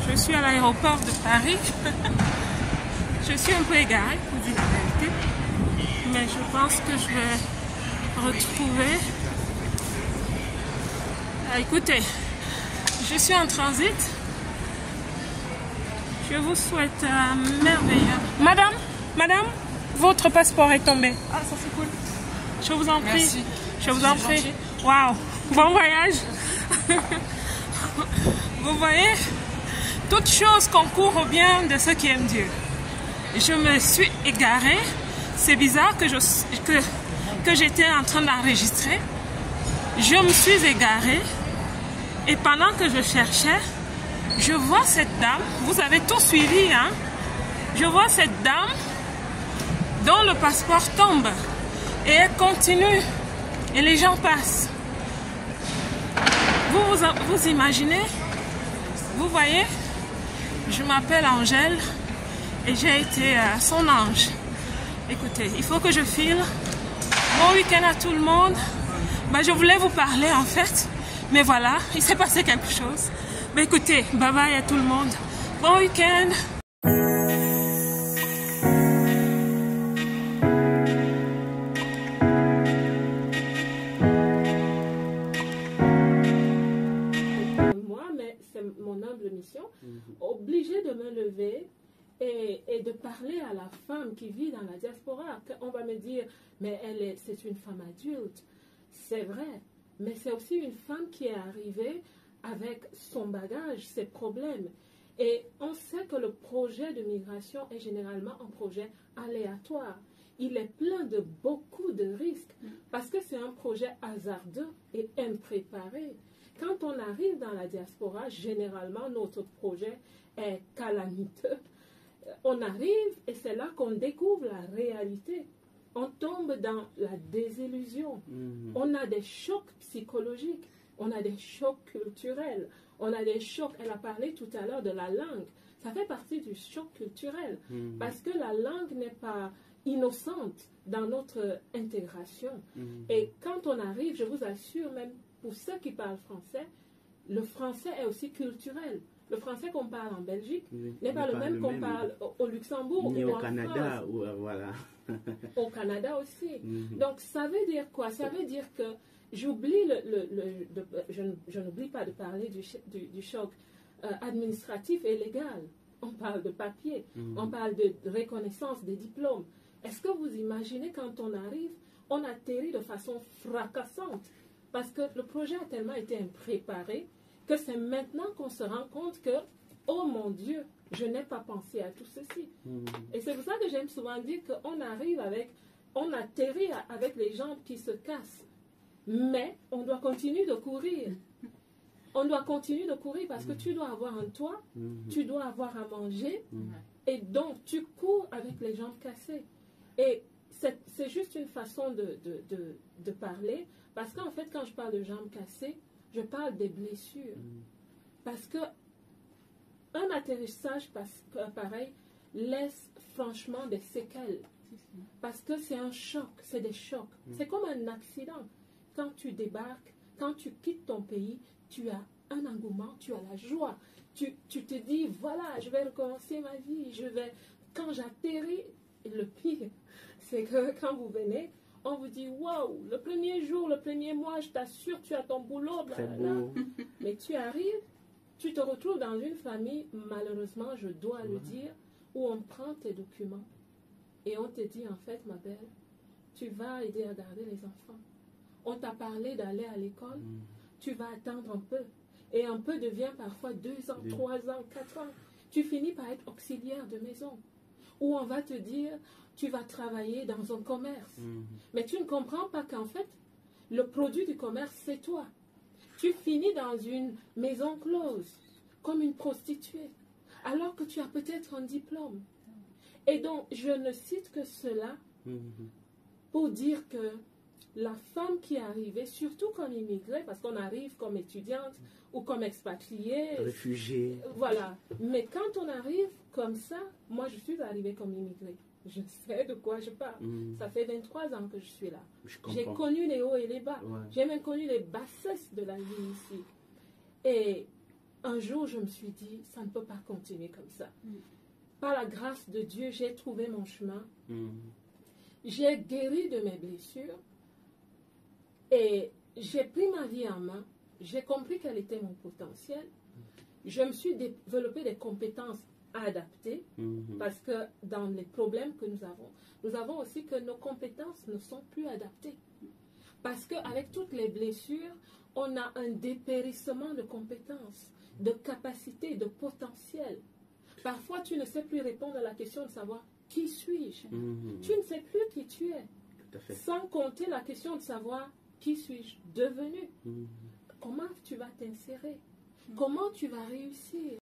Je suis à l'aéroport de Paris. Je suis un peu égarée pour dire la vérité. Mais je pense que je vais retrouver... Ah, écoutez, je suis en transit. Je vous souhaite un merveilleux... Madame, votre passeport est tombé. Ah, ça c'est cool. Je vous en prie. Merci. Je vous en prie. Waouh, bon voyage. Vous voyez, toute chose concourt au bien de ceux qui aiment Dieu. Je me suis égarée. C'est bizarre que j'étais en train d'enregistrer. Je me suis égarée. Et pendant que je cherchais, je vois cette dame. Vous avez tout suivi, hein? Je vois cette dame dont le passeport tombe. Et elle continue. Et les gens passent. Vous imaginez? Vous voyez? Je m'appelle Angèle et j'ai été son ange. Écoutez, il faut que je file. Bon week-end à tout le monde. Ben, je voulais vous parler en fait. Mais voilà, il s'est passé quelque chose. Ben, écoutez, bye bye à tout le monde. Bon week-end. Mon humble mission, obligée de me lever et de parler à la femme qui vit dans la diaspora. On va me dire, mais c'est une femme adulte. C'est vrai, mais c'est aussi une femme qui est arrivée avec son bagage, ses problèmes. Et on sait que le projet de migration est généralement un projet aléatoire. Il est plein de beaucoup de risques parce que c'est un projet hasardeux et impréparé. Quand on arrive dans la diaspora, généralement, notre projet est calamiteux. On arrive et c'est là qu'on découvre la réalité. On tombe dans la désillusion. On a des chocs psychologiques. On a des chocs culturels. On a des chocs. Elle a parlé tout à l'heure de la langue. Ça fait partie du choc culturel. Parce que la langue n'est pas innocente dans notre intégration. Et quand on arrive, je vous assure, même pour ceux qui parlent français, le français est aussi culturel. Le français qu'on parle en Belgique n'est pas le même qu'on parle au Luxembourg ou au Canada. Voilà. Au Canada aussi. Donc ça veut dire quoi? Ça veut dire que j'oublie je n'oublie pas de parler du choc administratif et légal. On parle de papier, on parle de reconnaissance des diplômes. Est-ce que vous imaginez quand on arrive, on atterrit de façon fracassante? Parce que le projet a tellement été impréparé que c'est maintenant qu'on se rend compte que, oh mon Dieu, je n'ai pas pensé à tout ceci. Et c'est pour ça que j'aime souvent dire on atterrit avec les jambes qui se cassent. Mais on doit continuer de courir. On doit continuer de courir parce que tu dois avoir un toit, tu dois avoir à manger, et donc tu cours avec les jambes cassées. Et c'est juste une façon de parler. Parce qu'en fait, quand je parle de jambes cassées, je parle des blessures. Parce que un atterrissage pareil laisse franchement des séquelles. Parce que c'est un choc, c'est des chocs. C'est comme un accident. Quand tu débarques, quand tu quittes ton pays, tu as un engouement, tu as la joie. Tu te dis, voilà, je vais recommencer ma vie. Quand j'atterris, le pire, c'est que quand vous venez, on vous dit, waouh, le premier jour, le premier mois, je t'assure, tu as ton boulot, blablabla. Mais tu arrives, tu te retrouves dans une famille, malheureusement, je dois le dire, où on prend tes documents et on te dit, en fait, ma belle, tu vas aider à garder les enfants. On t'a parlé d'aller à l'école, tu vas attendre un peu. Et un peu devient parfois 2 ans, 3 ans, 4 ans. Tu finis par être auxiliaire de maison. Où on va te dire, tu vas travailler dans un commerce. Mais tu ne comprends pas qu'en fait, le produit du commerce, c'est toi. Tu finis dans une maison close, comme une prostituée, alors que tu as peut-être un diplôme. Et donc, je ne cite que cela pour dire que la femme qui est arrivée, surtout comme immigrée, parce qu'on arrive comme étudiante ou comme expatriée, réfugiée. Voilà. Mais quand on arrive comme ça, moi je suis arrivée comme immigrée. Je sais de quoi je parle. Ça fait 23 ans que je suis là. J'ai connu les hauts et les bas. J'ai même connu les bassesses de la vie ici. Et un jour, je me suis dit, ça ne peut pas continuer comme ça. Par la grâce de Dieu, j'ai trouvé mon chemin. J'ai guéri de mes blessures. Et j'ai pris ma vie en main. J'ai compris quel était mon potentiel. Je me suis développé des compétences adaptées. Parce que dans les problèmes que nous avons aussi que nos compétences ne sont plus adaptées. Parce qu'avec toutes les blessures, on a un dépérissement de compétences, de capacités, de potentiel. Parfois, tu ne sais plus répondre à la question de savoir qui suis-je. Tu ne sais plus qui tu es. Tout à fait. Sans compter la question de savoir qui suis-je devenu. Comment tu vas t'insérer? Comment tu vas réussir?